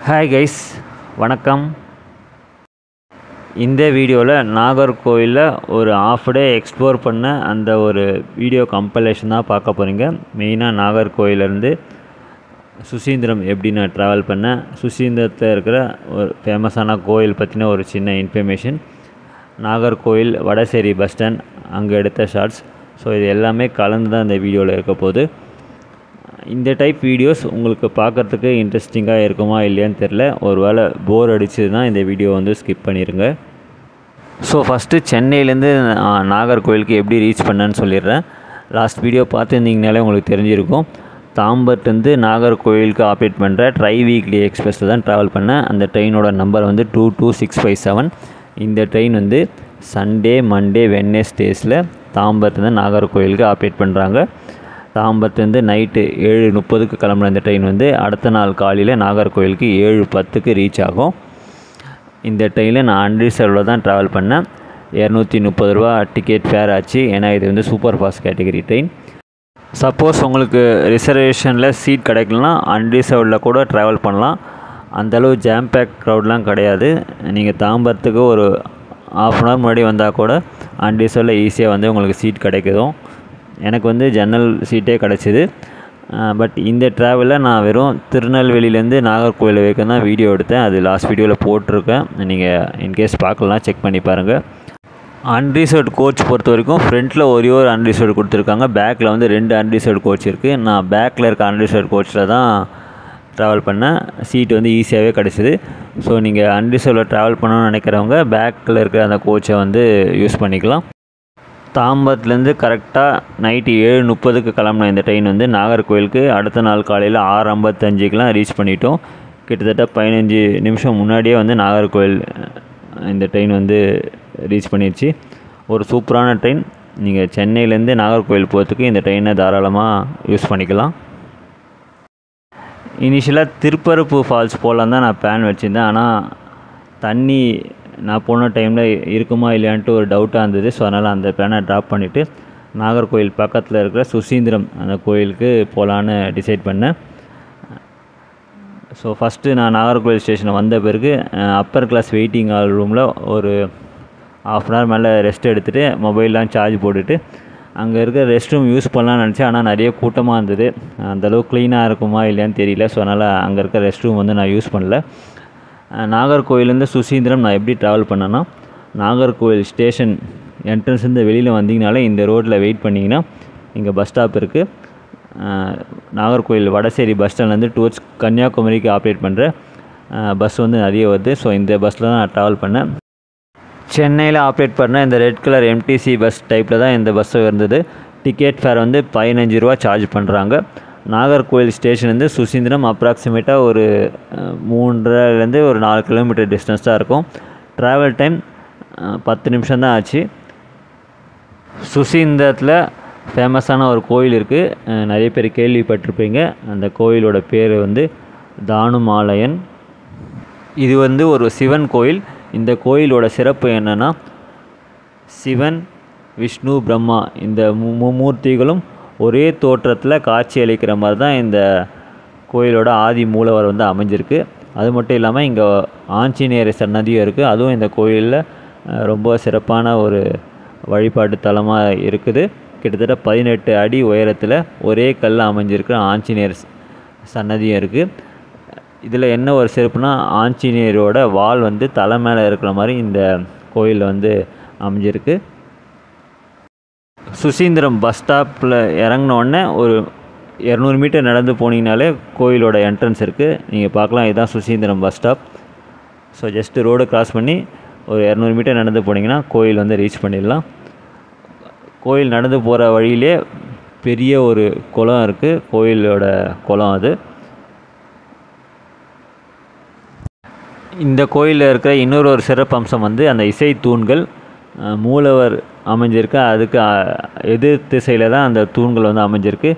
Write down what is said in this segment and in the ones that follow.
Hi guys, வணக்கம். இந்த வீடியோவில் நாகர்கோயிலில் ஒரு ஆஃப் டே எக்ஸ்ப்ளோர் பண்ண அந்த ஒரு வீடியோ கம்பைலேஷன் தான் பார்க்க போகிறீங்க. மெயினாக நாகர்கோயிலேருந்து சுசீந்திரம் எப்படி நான் ட்ராவல் பண்ணேன், சுசீந்திரத்தில் இருக்கிற ஒரு ஃபேமஸான கோயில் பற்றின ஒரு சின்ன information, Nagercoil Vadasery bus stand அங்கே எடுத்த ஷார்ட்ஸ். ஸோ இது எல்லாமே கலந்து தான் இந்த வீடியோவில் இருக்க போகுது. இந்த டைப் வீடியோஸ் உங்களுக்கு பார்க்குறதுக்கு இன்ட்ரெஸ்டிங்காக இருக்குமா இல்லையான்னு தெரில. ஒரு வேளை போர் அடிச்சதுன்னா இந்த வீடியோ ஸ்கிப் பண்ணிடுங்க. ஸோ ஃபஸ்ட்டு சென்னையிலேருந்து நாகர்கோயிலுக்கு எப்படி ரீச் பண்ணேன்னு சொல்லிடுறேன். லாஸ்ட் வீடியோ பார்த்துருந்தீங்கனாலே உங்களுக்கு தெரிஞ்சிருக்கும். தாம்பரத்துலேருந்து நாகர்கோயிலுக்கு ஆப்ரேட் பண்ணுற ட்ரை வீக்லி எக்ஸ்பிரஸில் தான் ட்ராவல் பண்ணேன். அந்த ட்ரெயினோட நம்பர் 22657. இந்த ட்ரெயின் சண்டே, மண்டே, வெட்னஸ்டேஸில் தாம்பரத்துலேருந்து நாகர்கோயிலுக்கு ஆப்ரேட் பண்ணுறாங்க. தாம்பரத்துலேருந்து நைட்டு 7:30க்கு கிளம்புற இந்த ட்ரெயின் அடுத்த நாள் காலையில் நாகர்கோயிலுக்கு 7:10க்கு ரீச் ஆகும். இந்த ட்ரெயினில் நான் அன்ரிசர்வில் தான் ட்ராவல் பண்ணேன். 230 ரூபா டிக்கெட் ஃபேர் ஆச்சு. ஏன்னா இது super fast category train. Suppose உங்களுக்கு ரிசர்வேஷனில் சீட் கிடைக்கலனா அன்ரிசர்வில் கூட ட்ராவல் பண்ணலாம். அந்தளவு ஜாம் பேக் க்ரௌட்லாம் கிடையாது. நீங்கள் தாம்பரத்துக்கு ஒரு ½ hour முன்னாடி வந்தால் கூட அன்ரிசர்வில் ஈஸியாக உங்களுக்கு சீட் கிடைக்குதும். எனக்கு ஜன்னல் சீட்டே கிடச்சிது. பட் இந்த ட்ராவலில் நான் வெறும் திருநெல்வேலியிலேருந்து நாகர்கோவில் வரைக்கும் தான் வீடியோ எடுத்தேன். அது லாஸ்ட் வீடியோவில் போட்டிருக்கேன். நீங்கள் இன்கேஸ் பார்க்கலாம், செக் பண்ணி பாருங்கள். அன்ரிசர்வ்ட் கோச் பொறுத்த வரைக்கும் ஃப்ரண்ட்டில் ஒரே ஒரு அன்ரிசர்வ்ட் கொடுத்துருக்காங்க. பேக்கில் 2 அன்ரிசர்வ்ட் கோச் இருக்குது. நான் பேக்கில் இருக்க அன்ரிசர்வ்ட் கோச்சில் தான் ட்ராவல் பண்ணேன். சீட்டு ஈஸியாகவே கிடச்சிது. ஸோ நீங்கள் அன்ரிசர்வில் ட்ராவல் பண்ணணும்னு நினைக்கிறவங்க பேக்கில் இருக்கிற அந்த கோச்சை யூஸ் பண்ணிக்கலாம். தாம்பரத்துலேருந்து கரெக்டாக நைட்டு 7:30க்கு கிளம்புன இந்த ட்ரெயின் நாகர்கோயிலுக்கு அடுத்த நாள் காலையில் 6:55க்கெலாம் ரீச் பண்ணிட்டோம். கிட்டத்தட்ட 15 நிமிஷம் முன்னாடியே நாகர்கோயில் இந்த ட்ரெயின் ரீச் பண்ணிடுச்சு. ஒரு சூப்பரான ட்ரெயின். நீங்கள் சென்னையிலேருந்து நாகர்கோயில் போகிறதுக்கு இந்த ட்ரெயினை தாராளமாக யூஸ் பண்ணிக்கலாம். இனிஷியலாக திருப்பரப்பு ஃபால்ஸ் போகலான்னு தான் நான் பிளான் வச்சுருந்தேன். ஆனால் தண்ணி நான் போன டைமில் இருக்குமா இல்லையான்ட்டு ஒரு டவுட்டாக இருந்தது. ஸோ அதனால் அந்த பிளானை ட்ராப் பண்ணிவிட்டு நாகர்கோயில் பக்கத்தில் இருக்கிற சுசீந்திரம் அந்த கோயிலுக்கு போகலான்னு டிசைட் பண்ணேன். ஸோ ஃபஸ்ட்டு நான் நாகர்கோயில் ஸ்டேஷனை வந்த பிறகு அப்பர் கிளாஸ் வெயிட்டிங் ஹால் ரூமில் ஒரு ½ hour மேலே ரெஸ்ட் எடுத்துகிட்டு மொபைல்லாம் சார்ஜ் போட்டுட்டு அங்கே இருக்கிற ரெஸ்ட் ரூம் யூஸ் பண்ணலான்னு நினச்சேன். ஆனால் நிறைய கூட்டமாக இருந்தது. அந்தளவுக்கு க்ளீனாக இருக்குமா இல்லையான்னு தெரியல. ஸோ அதனால் அங்கே இருக்கிற ரெஸ்ட் ரூம் நான் யூஸ் பண்ணல. நாகர்கோயிலேருந்து சுசீந்திரம் நான் எப்படி ட்ராவல் பண்ணேன்னா, நாகர்கோயில் ஸ்டேஷன் என்ட்ரன்ஸ்லேருந்து வெளியில் வந்தீங்கனாலே இந்த ரோட்டில் வெயிட் பண்ணிங்கன்னா இங்கே பஸ் ஸ்டாப் இருக்குது. நாகர்கோயில் வடசேரி பஸ் ஸ்டாண்ட்லேருந்து டுவர்ட்ஸ் கன்னியாகுமரிக்கு ஆப்ரேட் பண்ணுற பஸ் நிறைய வருது. ஸோ இந்த பஸ்ஸில் தான் நான் ட்ராவல் பண்ணேன். சென்னையில் ஆப்ரேட் பண்ண இந்த ரெட் கலர் எம்டிசி பஸ் டைப்பில் தான் இந்த பஸ்ஸு இருந்தது. டிக்கெட் ஃபேர் 15 ரூபா சார்ஜ் பண்ணுறாங்க. நாகர்கோயில் ஸ்டேஷன் சுசீந்திரம் அப்ராக்சிமேட்டாக ஒரு 3.5 ஒரு 4 கிலோமீட்டர் டிஸ்டன்ஸ் தான் இருக்கும். ட்ராவல் டைம் 10 நிமிஷம் தான் ஆச்சு. சுசீந்திரத்தில் ஃபேமஸான ஒரு கோயில் இருக்குது. நிறைய பேர் கேள்விப்பட்டிருப்பீங்க. அந்த கோயிலோட பேர் தானுமாலயன். இது ஒரு சிவன் கோயில். இந்த கோயிலோட சிறப்பு என்னென்னா, சிவன், விஷ்ணு, பிரம்மா இந்த மும்மூர்த்திகளும் ஒரே தோற்றத்தில் காட்சி அளிக்கிற மாதிரி தான் இந்த கோயிலோட ஆதி மூலவர் அமைஞ்சிருக்கு. அது மட்டும் இல்லாமல் இங்கே ஆஞ்சநேயர் சன்னதியும் இருக்குது. அதுவும் இந்த கோயிலில் ரொம்ப சிறப்பான ஒரு வழிபாட்டு தலமாக இருக்குது. கிட்டத்தட்ட 18 அடி உயரத்தில் ஒரே கல் அமைஞ்சிருக்கிற ஆஞ்சநேயர் சன்னதியும் இருக்குது. இதில் என்ன ஒரு சிறப்புனா, ஆஞ்சநேயரோட வால் தலை மேலே இருக்கிற மாதிரி இந்த கோயிலில் அமைஞ்சிருக்கு. சுசீந்திரம் பஸ் ஸ்டாப்பில் இறங்கினோடனே ஒரு 200 மீட்டர் நடந்து போனீங்கனாலே கோயிலோட என்ட்ரன்ஸ் இருக்குது. நீங்கள் பார்க்கலாம், இதுதான் Suchindram bus stop. So just road cross பண்ணி ஒரு 200 மீட்டர் நடந்து போனீங்கன்னா கோயில் ரீச் பண்ணிடலாம். கோயில் நடந்து போகிற வழியிலே பெரிய ஒரு குளம் இருக்குது. கோயிலோட குளம் அது. இந்த கோயிலில் இருக்கிற இன்னொரு சிறப்பு அம்சம் அந்த இசை தூண்கள். மூலவர் அமைஞ்சிருக்கு, அதுக்கு எதிர் திசையில் தான் அந்த தூண்கள் அமைஞ்சிருக்கு.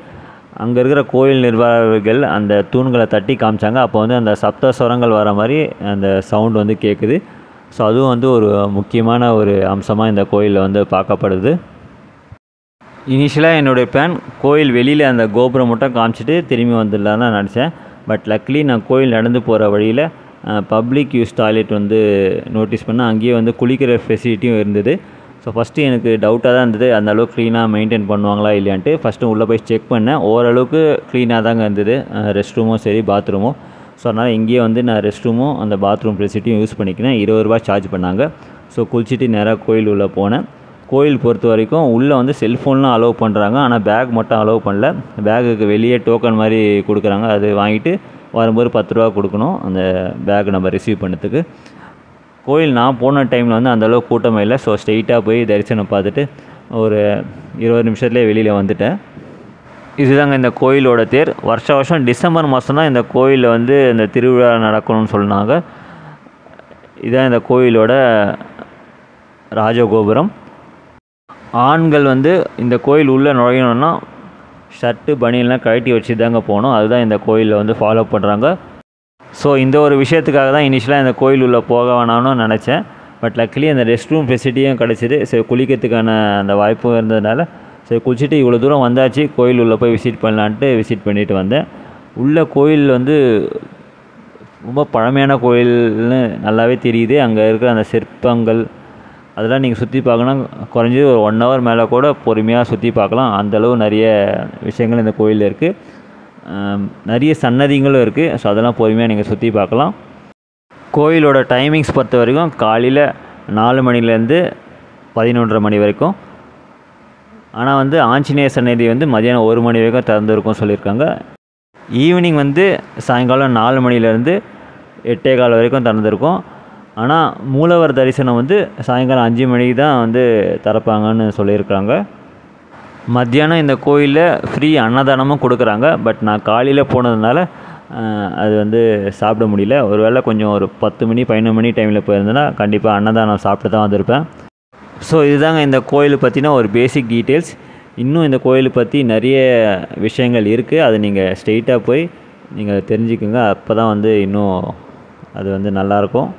அங்கே இருக்கிற கோயில் நிர்வாகிகள் அந்த தூண்களை தட்டி காமிச்சாங்க. அப்போ அந்த சப்த ஸ்வரங்கள் வர மாதிரி அந்த சவுண்டு கேட்குது. ஸோ அதுவும் ஒரு முக்கியமான ஒரு அம்சமாக இந்த கோயிலில் பார்க்கப்படுது. இனிஷியலாக என்னுடைய பிளான் கோயில் வெளியில் அந்த கோபுரம் மட்டும் காமிச்சிட்டு திரும்பி வந்துடலான்னு நினச்சேன். பட் லக்லி நான் கோயில் நடந்து போகிற வழியில் பப்ளிக் யூஸ் டாய்லெட் வந்து நோட்டீஸ் பண்ணேன். அங்கேயே வந்து குளிக்கிற ஃபெசிலிட்டியும் இருந்தது. ஸோ ஃபஸ்ட்டு எனக்கு டவுட்டாக தான் இருந்தது, அந்த அளவுக்கு க்ளீனாக மெயின்டைன் பண்ணுவாங்களா இல்லையான்ட்டு. ஃபஸ்ட்டு உள்ளே போய் செக் பண்ணேன். ஓரளவுக்கு க்ளீனாக தாங்க இருந்தது, ரெஸ்ட் ரூமும் சரி பாத்ரூமும். ஸோ அதனால் இங்கேயே வந்து நான் ரெஸ்ட் ரூமும் அந்த பாத்ரூம் ஃபெசிலிட்டியும் யூஸ் பண்ணிக்கினேன். 20 ரூபா சார்ஜ் பண்ணாங்க. ஸோ குளிச்சுட்டு நேராக கோயில் உள்ளே போனேன். கோயில் பொறுத்த வரைக்கும் உள்ளே வந்து செல்ஃபோன்லாம் அலோவ் பண்ணுறாங்க, ஆனால் பேக் மட்டும் அலோவ் பண்ணல. பேக்குக்கு வெளியே டோக்கன் மாதிரி கொடுக்குறாங்க, அது வாங்கிட்டு வரும்போது 10 ரூபா கொடுக்கணும் அந்த பேக் நம்ம ரிசீவ் பண்ணதுக்கு. கோயில் நான் போன டைமில் வந்து அந்தளவுக்கு கூட்டமாக இல்லை. ஸோ ஸ்ட்ரெயிட்டாக போய் தரிசனம் பார்த்துட்டு ஒரு 20 நிமிஷத்துலேயே வெளியில் வந்துட்டேன். இதுதாங்க இந்த கோயிலோட தேர். வருஷம் டிசம்பர் மாதம் தான் இந்த கோயிலில் வந்து இந்த திருவிழா நடக்கணும்னு சொன்னாங்க. இதுதான் இந்த கோயிலோட ராஜகோபுரம். ஆண்கள் வந்து இந்த கோயில் உள்ளே நுழையணுன்னா ஷர்ட்டு பனியெல்லாம் கழட்டி வச்சு தாங்க போகணும். அதுதான் இந்த கோயிலில் வந்து ஃபாலோ பண்ணுறாங்க. ஸோ இந்த ஒரு விஷயத்துக்காக தான் இனிஷியலாக இந்த கோயில் உள்ளே போக வேணாம்னு நினச்சேன். பட் லக்கிலி அந்த ரெஸ்ட் ரூம் ஃபெசிலிட்டியும் கிடச்சிது. சரி, குளிக்கிறதுக்கான அந்த வாய்ப்பும் இருந்ததுனால சரி குளிச்சுட்டு இவ்வளோ தூரம் வந்தாச்சு, கோயில் உள்ளே போய் விசிட் பண்ணலான்ட்டு விசிட் பண்ணிவிட்டு வந்தேன். உள்ளே கோயில் வந்து ரொம்ப பழமையான கோயில்னு நல்லாவே தெரியுது. அங்கே இருக்கிற அந்த சிற்பங்கள் அதெல்லாம் நீங்கள் சுற்றி பார்க்கணும், குறைஞ்சது ஒரு 1 ஹவர் மேலே கூட பொறுமையாக சுற்றி பார்க்கலாம். அந்தளவு நிறைய விஷயங்கள் இந்த கோயிலில் இருக்குது. நிறைய சன்னதிகளும் இருக்குது. ஸோ அதெல்லாம் பொறுமையாக நீங்கள் சுற்றி பார்க்கலாம். கோயிலோட டைமிங்ஸ் பொறுத்த வரைக்கும் காலையில் 4 மணிலேருந்து 11:30 மணி வரைக்கும். ஆனால் வந்து ஆஞ்சநேயர் சன்னதி வந்து மதியானம் 1 மணி வரைக்கும் திறந்துருக்கும் சொல்லியிருக்காங்க. ஈவினிங் வந்து சாயங்காலம் 4 மணிலேருந்து 8:15 வரைக்கும் திறந்துருக்கும். ஆனால் மூலவர் தரிசனம் வந்து சாயங்காலம் 5 மணிக்கு தான் வந்து திறப்பாங்கன்னு சொல்லியிருக்காங்க. மத்தியானம் இந்த கோயிலில் ஃப்ரீ அன்னதானமும் கொடுக்குறாங்க. பட் நான் காலையில் போனதுனால அது வந்து சாப்பிட முடியல. ஒருவேளை கொஞ்சம் ஒரு 10 மணி 11 மணி டைமில் போயிருந்தேன்னா கண்டிப்பாக அன்னதானம் சாப்பிட்டு தான் வந்திருப்பேன். ஸோ இதுதாங்க இந்த கோயிலை பற்றின ஒரு பேசிக் டீட்டெயில்ஸ். இன்னும் இந்த கோயிலை பற்றி நிறைய விஷயங்கள் இருக்குது. அது நீங்கள் ஸ்ட்ரெயிட்டாக போய் நீங்கள் தெரிஞ்சுக்குங்க. அப்போ தான் வந்து இன்னும் அது வந்து நல்லாயிருக்கும்.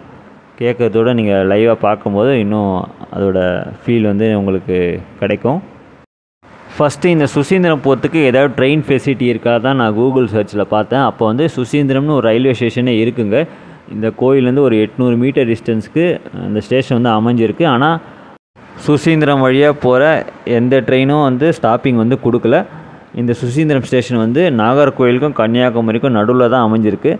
கேட்குறதோட நீங்கள் லைவாக பார்க்கும்போது இன்னும் அதோட ஃபீல் வந்து உங்களுக்கு கிடைக்கும். ஃபஸ்ட்டு இந்த சுசீந்திரம் போகிறதுக்கு ஏதாவது ட்ரெயின் ஃபெசிலிட்டி இருக்கா தான் நான் கூகுள் சர்ச்சில் பார்த்தேன். அப்போ வந்து சுசீந்திரம்னு ஒரு ரயில்வே ஸ்டேஷனே இருக்குங்க. இந்த கோயிலேருந்து ஒரு 800 மீட்டர் டிஸ்டன்ஸுக்கு அந்த ஸ்டேஷன் வந்து அமைஞ்சிருக்கு. ஆனால் சுசீந்திரம் வழியாக போகிற எந்த ட்ரெயினும் வந்து ஸ்டாப்பிங் வந்து கொடுக்கல. இந்த சுசீந்திரம் ஸ்டேஷன் வந்து நாகர்கோயிலுக்கும் கன்னியாகுமரிக்கும் நடுவில் தான் அமைஞ்சிருக்கு.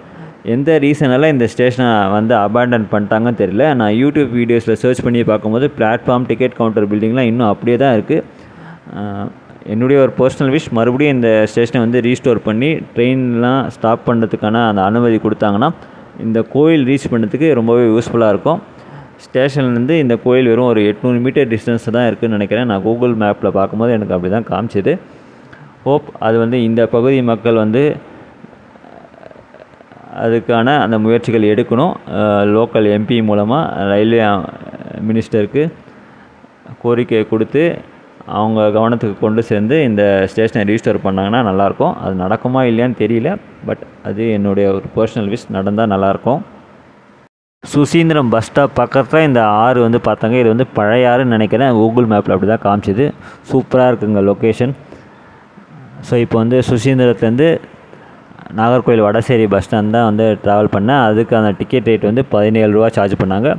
எந்த ரீசனால் இந்த ஸ்டேஷனை வந்து அபேண்டன் பண்ணிட்டாங்கன்னு தெரியல. நான் யூடியூப் வீடியோஸில் சர்ச் பண்ணி பார்க்கும்போது பிளாட்ஃபார்ம் டிக்கெட் கவுண்டர் பில்டிங்லாம் இன்னும் அப்படியே தான் இருக்குது. என்னுடைய ஒரு பர்சனல் விஷ், மறுபடியும் இந்த ஸ்டேஷனை வந்து ரீஸ்டோர் பண்ணி ட்ரெயின்லாம் ஸ்டாப் பண்ணுறதுக்கான அந்த அனுமதி கொடுத்தாங்கன்னா இந்த கோயில் ரீச் பண்ணுறதுக்கு ரொம்பவே யூஸ்ஃபுல்லாக இருக்கும். ஸ்டேஷன்லேருந்து இந்த கோயில் வெறும் ஒரு 800 மீட்டர் டிஸ்டன்ஸ் தான் இருக்குதுன்னு நினைக்கிறேன். நான் கூகுள் மேப்பில் பார்க்கும்போது எனக்கு அப்படி தான் காமிச்சிது. ஹோப் அது வந்து இந்த பகுதி மக்கள் வந்து அதுக்கான அந்த முயற்சிகள் எடுக்கணும். லோக்கல் எம்பி மூலமாக ரயில்வே மினிஸ்டருக்கு கோரிக்கை கொடுத்து அவங்க கவனத்துக்கு கொண்டு சேர்ந்து இந்த ஸ்டேஷனை ரீஸ்டோர் பண்ணாங்கன்னா நல்லாயிருக்கும். அது நடக்குமா இல்லையான்னு தெரியல. பட் அது என்னுடைய ஒரு பர்சனல் விஷ், நடந்தால் நல்லாயிருக்கும். சுசீந்திரம் பஸ் ஸ்டாப் பக்கத்தில் இந்த ஆறு வந்து பார்த்தாங்க. இது வந்து பழைய ஆறுன்னு நினைக்கிறேன். கூகுள் மேப்பில் அப்படி தான் காமிச்சிது. சூப்பராக இருக்குங்க லொக்கேஷன். ஸோ இப்போ வந்து சுசீந்திரத்துலேருந்து நாகர்கோயில் வடசேரி பஸ் ஸ்டாண்ட் தான் வந்து ட்ராவல் பண்ணேன். அதுக்கு அந்த டிக்கெட் ரேட் வந்து 17 ரூபா சார்ஜ் பண்ணாங்க.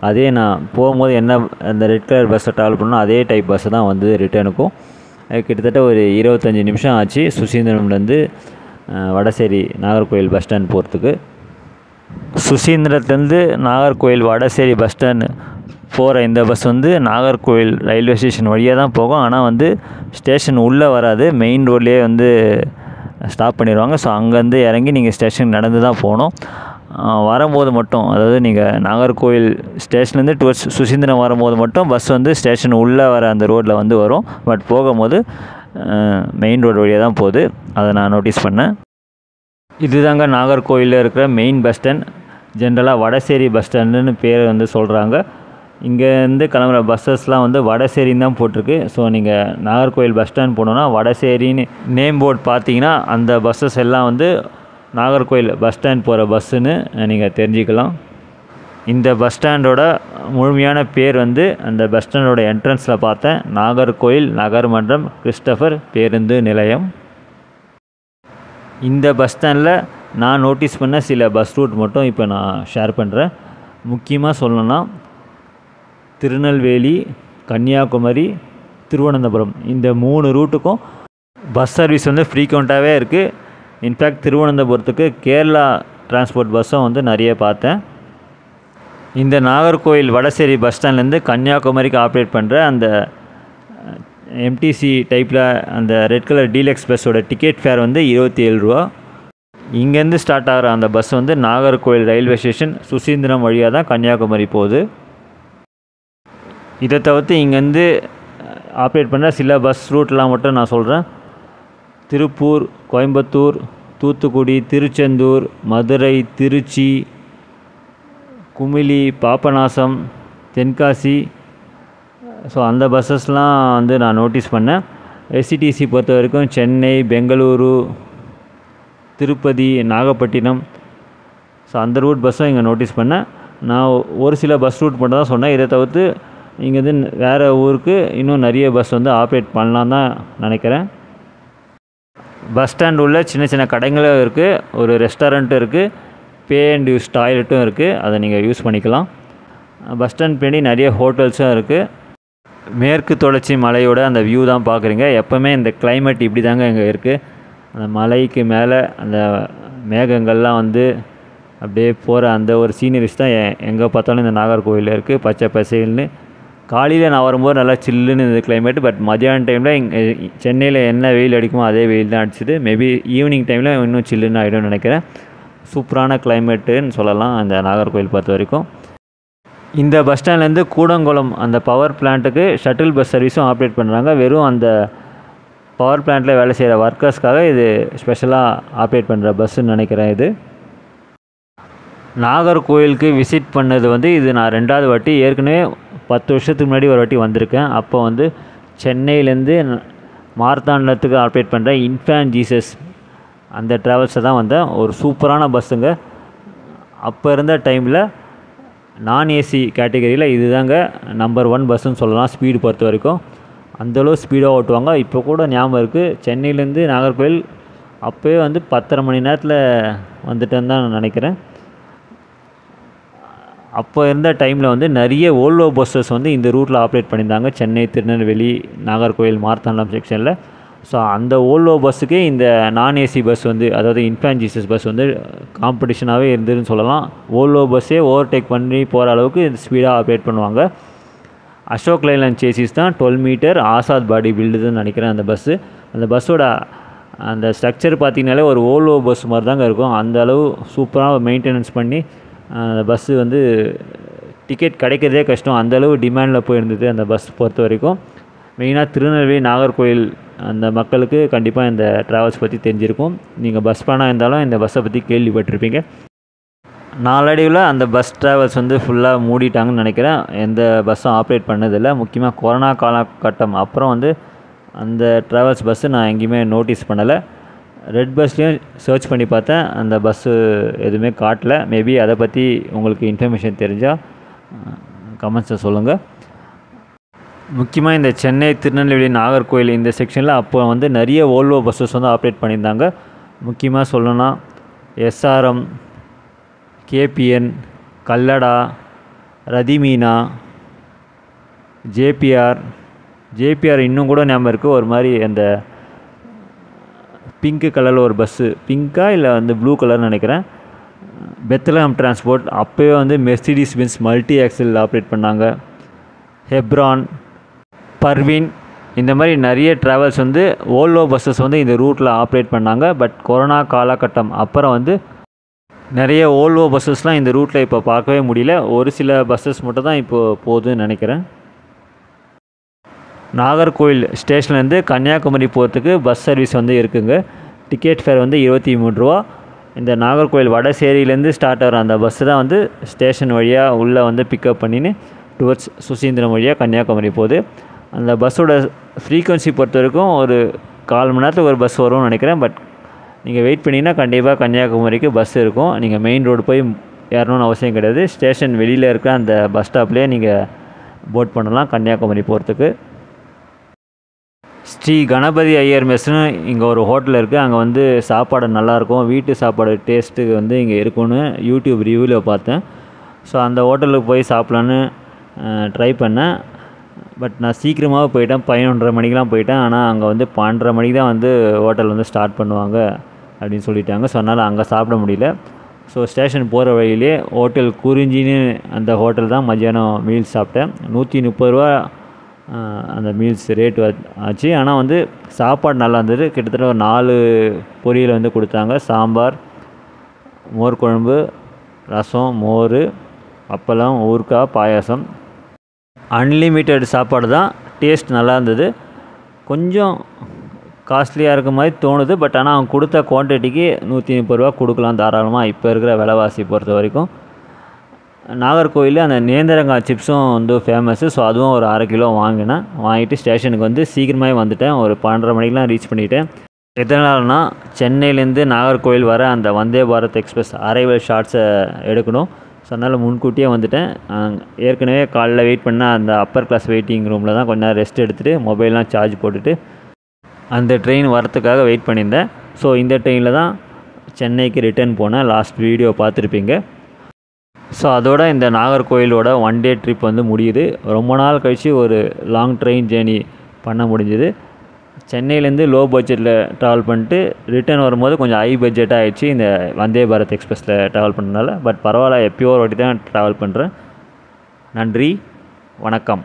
அதே நான் போகும்போது என்ன அந்த ரெட் கலர் பஸ்ஸை ட்ராவல் பண்ணோம் அதே டைப் பஸ்ஸு தான் வந்து ரிட்டர்னுக்கும். கிட்டத்தட்ட ஒரு 25 நிமிஷம் ஆச்சு சுசீந்திரம்லேருந்து வடசேரி நாகர்கோயில் பஸ் ஸ்டாண்ட் போகிறதுக்கு. சுசீந்திரத்துலேருந்து நாகர்கோயில் வடசேரி பஸ் ஸ்டாண்ட் போகிற இந்த பஸ் வந்து நாகர்கோயில் ரயில்வே ஸ்டேஷன் வழியாக தான் போகும். ஆனால் வந்து ஸ்டேஷன் உள்ளே வராது, மெயின் ரோட்லேயே வந்து ஸ்டாப் பண்ணிடுவாங்க. ஸோ அங்கேருந்து இறங்கி நீங்கள் ஸ்டேஷன் நடந்து தான் போகணும். வரும்போது மட்டும், அதாவது நீங்கள் நாகர்கோயில் ஸ்டேஷன்லேருந்து டுவர்ட்ஸ் சுசீந்திரம் வரும்போது மட்டும் பஸ் வந்து ஸ்டேஷன் உள்ளே வர அந்த ரோட்டில் வந்து வரும். பட் போகும்போது மெயின் ரோடு வழியாக தான் போகுது. அதை நான் நோட்டீஸ் பண்ணேன். இதுதாங்க நாகர்கோயிலில் இருக்கிற மெயின் பஸ் ஸ்டாண்ட். ஜென்ரலாக வடசேரி பஸ் ஸ்டாண்டுன்னு பேர் வந்து சொல்கிறாங்க. இங்கேருந்து கிளம்புற பஸ்ஸஸ்லாம் வந்து வடசேரின்னு தான் போட்டிருக்கு. ஸோ நீங்கள் நாகர்கோயில் பஸ் ஸ்டாண்ட் போனோன்னா வடசேரின்னு நேம் போர்டு பார்த்தீங்கன்னா அந்த பஸ்ஸஸ் எல்லாம் வந்து நாகர்கோயில் பஸ் ஸ்டாண்ட் போகிற பஸ்ஸுன்னு நீங்கள் தெரிஞ்சுக்கலாம். இந்த பஸ் ஸ்டாண்டோட முழுமையான பேர் வந்து அந்த பஸ் ஸ்டாண்டோட என்ட்ரன்ஸில் பார்த்தேன், நாகர்கோயில் நகர்மன்றம் கிறிஸ்டபர் பேருந்து நிலையம். இந்த பஸ் ஸ்டாண்டில் நான் நோட்டீஸ் பண்ண சில பஸ் ரூட் மட்டும் இப்போ நான் ஷேர் பண்ணுறேன். முக்கியமாக சொல்லணும்னா திருநெல்வேலி, கன்னியாகுமரி, திருவனந்தபுரம் இந்த 3 ரூட்டுக்கும் பஸ் சர்வீஸ் வந்து ஃப்ரீக்வெண்ட்டாகவே இருக்குது. இன்ஃபேக்ட் திருவனந்தபுரத்துக்கு கேரளா டிரான்ஸ்போர்ட் பஸ்ஸும் வந்து நிறைய பார்த்தேன். இந்த நாகர்கோவில் வடசேரி பஸ் ஸ்டாண்ட்லேருந்து கன்னியாகுமரிக்கு ஆப்ரேட் பண்ணுற அந்த எம்டிசி டைப்பில் அந்த ரெட் கலர் டீலக்ஸ் பஸ்ஸோட டிக்கெட் ஃபேர் வந்து 27 ரூபா. இங்கேருந்து ஸ்டார்ட் ஆகிற அந்த பஸ் வந்து நாகர்கோவில் ரயில்வே ஸ்டேஷன் சுசீந்திரம் வழியாக தான் கன்னியாகுமரி போகுது. இதை தவிர்த்து இங்கேருந்து ஆப்ரேட் பண்ணுற சில பஸ் ரூட்லாம் மட்டும் நான் சொல்கிறேன். திருப்பூர், கோயம்புத்தூர், தூத்துக்குடி, திருச்செந்தூர், மதுரை, திருச்சி, குமிளி, பாபநாசம், தென்காசி. ஸோ அந்த பஸ்ஸஸ்லாம் வந்து நான் நோட்டீஸ் பண்ணேன். எஸ்சிடிசி பொறுத்த வரைக்கும் சென்னை, பெங்களூரு, திருப்பதி, நாகப்பட்டினம். ஸோ அந்த ரூட் பஸ்ஸும் இங்கே நோட்டீஸ் பண்ணேன். நான் ஒரு சில பஸ் ரூட் மட்டும் தான் சொன்னேன். இதை தவிர்த்து இங்கேருந்து வேறு ஊருக்கு இன்னும் நிறைய பஸ் வந்து ஆப்ரேட் பண்ணலாம் தான் நினைக்கிறேன். பஸ் ஸ்டாண்ட் உள்ள சின்ன சின்ன கடைங்களும் இருக்குது, ஒரு ரெஸ்டாரண்ட்டும் இருக்குது, பே அண்ட் யூஸ் டாய்லெட்டும் இருக்குது. அதை நீங்கள் யூஸ் பண்ணிக்கலாம். பஸ் ஸ்டாண்ட் பின்னாடி நிறைய ஹோட்டல்ஸும் இருக்குது. மேற்கு தொடர்ச்சி மலையோட அந்த வியூ தான் பார்க்குறீங்க. எப்போவுமே இந்த கிளைமேட் இப்படி தாங்க இங்கே இருக்குது. அந்த மலைக்கு மேலே அந்த மேகங்கள்லாம் வந்து அப்படியே போகிற அந்த ஒரு சீனரிஸ் தான் எங்கே பார்த்தாலும் இந்த நாகர்கோவிலில் இருக்குது. பச்சை பசேல்னு. காலையில் நான் வரும்போது நல்லா சில்லுன்னு இந்த கிளைமேட். பட் மதியான டைமில் இங்கே சென்னையில் என்ன வெயில் அடிக்குமோ அதே வெயில் தான் அடிச்சுது. மேபி ஈவினிங் டைமில் இன்னும் சில்லுன்னு ஆகிடும்னு நினைக்கிறேன். சூப்பரான கிளைமேட்டுன்னு சொல்லலாம் அந்த நாகர்கோவில் பொறுத்த வரைக்கும். இந்த பஸ் ஸ்டாண்ட்லேருந்து கூடங்குளம் அந்த பவர் பிளான்ட்டுக்கு ஷட்டில் பஸ் சர்வீஸும் ஆப்ரேட் பண்ணுறாங்க. வெறும் அந்த பவர் பிளான்ட்டில் வேலை செய்கிற ஒர்க்கர்ஸ்க்காக இது ஸ்பெஷலாக ஆப்ரேட் பண்ணுற பஸ்ஸுன்னு நினைக்கிறேன். இது நாகர்கோவிலுக்கு விசிட் பண்ணது வந்து இது நான் 2வது வாட்டி. ஏற்கனவே 10 வருஷத்துக்கு முன்னாடி ஒரு வாட்டி வந்திருக்கேன். அப்போ வந்து சென்னையிலேருந்து மார்த்தாண்டத்துக்கு ஆப்ரேட் பண்ணுற இன்ஃபேன்ட் ஜீசஸ் அந்த ட்ராவல்ஸை தான் வந்தேன். ஒரு சூப்பரான பஸ்ஸுங்க. அப்போ இருந்த டைமில் நான் ஏசி கேட்டகரியில் இது தாங்க நம்பர் 1 பஸ்ஸுன்னு சொல்லலாம். ஸ்பீடு பொறுத்த வரைக்கும் அந்தளவு ஸ்பீடாக ஓட்டுவாங்க. இப்போ கூட ஞாபகம் இருக்குது, சென்னையிலேருந்து நாகர்கோவில் அப்போயே வந்து 10:30 மணி நேரத்தில் வந்துட்டேன்னு தான் நான் நினைக்கிறேன். அப்போ இருந்த டைமில் வந்து நிறைய ஓல்வோ பஸ்ஸஸ் வந்து இந்த ரூட்டில் ஆப்ரேட் பண்ணியிருந்தாங்க. சென்னை, திருநெல்வேலி, நாகர்கோவில், மார்த்தாண்டம் செக்ஷனில். ஸோ அந்த ஓல்வோ பஸ்ஸுக்கே இந்த நான் ஏசி பஸ் வந்து, அதாவது இன்ஃபேன்ட் ஜீசஸ் பஸ் வந்து காம்படிஷனாகவே இருந்ததுன்னு சொல்லலாம். ஓல்வோ பஸ்ஸே ஓவர்டேக் பண்ணி போகிற அளவுக்கு ஸ்பீடாக ஆப்ரேட் பண்ணுவாங்க. அசோக் லைலாண்ட் சேசிஸ் தான் 12 மீட்டர் ஆசாத் பாடி பில்டுன்னு நினைக்கிறேன் அந்த பஸ்ஸு. அந்த பஸ்ஸோட அந்த ஸ்ட்ரக்சர் பார்த்திங்கனாலே ஒரு ஓல்வோ பஸ் மாதிரி தாங்க இருக்கும். அந்த அளவு சூப்பராக மெயின்டெனன்ஸ் பண்ணி அந்த பஸ்ஸு வந்து டிக்கெட் கிடைக்கிறதே கஷ்டம். அந்தளவு டிமாண்டில் போயிருந்தது அந்த பஸ் பொறுத்த வரைக்கும். மெயினாக திருநெல்வேலி, நாகர்கோவில் அந்த மக்களுக்கு கண்டிப்பாக இந்த ட்ராவல்ஸ் பற்றி தெரிஞ்சிருக்கும். நீங்கள் பஸ் பண்ணால் இருந்தாலும் இந்த பஸ்ஸை பற்றி கேள்விப்பட்டிருப்பீங்க. நாளடைவில் அந்த பஸ் ட்ராவல்ஸ் வந்து ஃபுல்லாக மூடிட்டாங்கன்னு நினைக்கிறேன். எந்த பஸ்ஸும் ஆப்ரேட் பண்ணதில்லை. முக்கியமாக கொரோனா காலகட்டம் அப்புறம் வந்து அந்த ட்ராவல்ஸ் பஸ்ஸு நான் எங்கேயுமே நோட்டீஸ் பண்ணலை. ரெட் பஸ்லேயும் சர்ச் பண்ணி பார்த்தேன், அந்த பஸ்ஸு எதுவுமே காட்டல. மேபி அதை பற்றி உங்களுக்கு இன்ஃபர்மேஷன் தெரிஞ்சால் கமெண்ட்ஸை சொல்லுங்கள். முக்கியமாக இந்த சென்னை, திருநெல்வேலி, நாகர்கோவில் இந்த செக்ஷனில் அப்போ வந்து நிறைய ஓல்வோ பஸ்ஸஸ் வந்து ஆப்ரேட் பண்ணியிருந்தாங்க. முக்கியமாக சொல்லணும்னா எஸ்ஆர்எம், கேபிஎன், கல்லடா, ரதிமீனா, ஜேபிஆர் இன்னும் கூட ஞாபகம் இருக்குது. ஒரு மாதிரி அந்த பிங்க்கு கலரில் ஒரு பஸ்ஸு, பிங்க்கா இல்லை வந்து ப்ளூ கலர்னு நினைக்கிறேன். பெத்லஹேம் டிரான்ஸ்போர்ட் அப்போயே வந்து Mercedes Benz multi axle operate பண்ணாங்க. ஹெப்ரான், பர்வீன் இந்த மாதிரி நிறைய ட்ராவல்ஸ் வந்து ஓல்வோ பஸ்ஸஸ் வந்து இந்த ரூட்டில் ஆப்ரேட் பண்ணாங்க. பட் கொரோனா காலகட்டம் அப்புறம் வந்து நிறைய ஓல்வோ பஸ்ஸஸ்லாம் இந்த ரூட்டில் இப்போ பார்க்கவே முடியல. ஒரு சில பஸ்ஸஸ் மட்டும் தான் இப்போது போகுதுன்னு நினைக்கிறேன். நாகர்கோவில் ஸ்டேஷன்லேருந்து கன்னியாகுமரி போகிறதுக்கு பஸ் சர்வீஸ் வந்து இருக்குங்க. டிக்கெட் ஃபேர் வந்து 23 ரூபா. இந்த நாகர்கோவில் வடசேரியிலேருந்து ஸ்டார்ட் ஆகிற அந்த பஸ்ஸு தான் வந்து ஸ்டேஷன் வழியாக உள்ளே வந்து பிக்கப் பண்ணின்னு டுவர்ட்ஸ் சுசீந்திரம் வழியாக கன்னியாகுமரி போகுது. அந்த பஸ்ஸோட ஃப்ரீக்வன்சி பொறுத்த வரைக்கும் ஒரு 1/4 மணி நேரத்துக்கு ஒரு பஸ் வரும்னு நினைக்கிறேன். பட் நீங்கள் வெயிட் பண்ணிங்கன்னா கண்டிப்பாக கன்னியாகுமரிக்கு பஸ் இருக்கும். நீங்கள் மெயின் ரோடு போய் ஏறணும்னு அவசியம் கிடையாது. ஸ்டேஷன் வெளியில் இருக்கிற அந்த பஸ் ஸ்டாப்லேயே நீங்கள் போட் பண்ணலாம் கன்னியாகுமரி போகிறதுக்கு. ஸ்ரீ கணபதி ஐயர் மெஸ்ஸுன்னு இங்கே ஒரு ஹோட்டல் இருக்குது. அங்கே வந்து சாப்பாடு நல்லாயிருக்கும். வீட்டு சாப்பாடு டேஸ்ட்டுக்கு வந்து இங்கே இருக்குன்னு யூடியூப் ரிவ்யூவில் பார்த்தேன். ஸோ அந்த ஹோட்டலுக்கு போய் சாப்பிட்லான்னு ட்ரை பண்ணேன். பட் நான் சீக்கிரமாக போயிட்டேன், 11:30 மணிக்கெலாம் போயிட்டேன். ஆனால் அங்கே வந்து 12:30 மணிக்கு தான் வந்து ஹோட்டல் வந்து ஸ்டார்ட் பண்ணுவாங்க அப்படின்னு சொல்லிட்டாங்க. ஸோ அதனால் அங்கே சாப்பிட முடியல. ஸோ ஸ்டேஷன் போகிற வழியிலே ஹோட்டல் குறிஞ்சின்னு அந்த ஹோட்டல் தான் மத்தியானம் மீல்ஸ் சாப்பிட்டேன். 130 ரூபா அந்த மீல்ஸ் ரேட் ஆச்சு. ஆனால் வந்து சாப்பாடு நல்லா இருந்தது. கிட்டத்தட்ட ஒரு 4 பொரியல் வந்து கொடுத்தாங்க. சாம்பார், மோர் குழம்பு, ரசம், மோர், அப்பளம், ஊறுகாய், பாயாசம். அன்லிமிட்டெட் சாப்பாடு தான். டேஸ்ட் நல்லா இருந்தது. கொஞ்சம் காஸ்ட்லியாக இருக்க மாதிரி தோணுது. பட் ஆனால் அவங்க கொடுத்த குவான்டிட்டிக்கு 130 ரூபா கொடுக்கலாம் தாராளமாக, இப்போ இருக்கிற விலைவாசி பொறுத்த வரைக்கும். நாகர்கோவிலில் அந்த நேந்திரங்காய் சிப்ஸும் வந்து ஃபேமஸ்ஸு. ஸோ அதுவும் ஒரு 1/2 கிலோ வாங்கினேன். வாங்கிட்டு ஸ்டேஷனுக்கு வந்து சீக்கிரமாகவே வந்துட்டேன். ஒரு 12:30 மணிக்கெலாம் ரீச் பண்ணிவிட்டேன். எதனால்னா சென்னையிலேருந்து நாகர்கோவில் வர அந்த வந்தே பாரத் எக்ஸ்பிரஸ் அரைவல் ஷார்ட்ஸை எடுக்கணும். ஸோ அதனால் முன்கூட்டியே வந்துட்டேன். ஏற்கனவே காலைல வெயிட் பண்ண அந்த அப்பர் கிளாஸ் வெயிட்டிங் ரூமில் தான் கொஞ்ச நேரம் ரெஸ்ட் எடுத்துகிட்டு மொபைல்லாம் சார்ஜ் போட்டுட்டு அந்த ட்ரெயின் வரத்துக்காக வெயிட் பண்ணியிருந்தேன். ஸோ இந்த ட்ரெயினில் தான் சென்னைக்கு ரிட்டர்ன் போனேன். லாஸ்ட் வீடியோ பார்த்துருப்பீங்க. ஸோ அதோட இந்த நாகர்கோவிலோட 1 டே ட்ரிப் வந்து முடியுது. ரொம்ப நாள் கழித்து ஒரு லாங் ட்ரெயின் ஜேர்னி பண்ண முடிஞ்சுது. சென்னையிலேருந்து லோ பட்ஜெட்டில் ட்ராவல் பண்ணிட்டு ரிட்டர்ன் வரும்போது கொஞ்சம் ஹை பட்ஜெட்டாக ஆகிடுச்சு இந்த வந்தே பாரத் எக்ஸ்பிரஸில் ட்ராவல் பண்ணுறதுனால. பட் பரவாயில்ல, எப்பயோ ஒரு வாட்டி தான் ட்ராவல் பண்ணுறேன். நன்றி, வணக்கம்.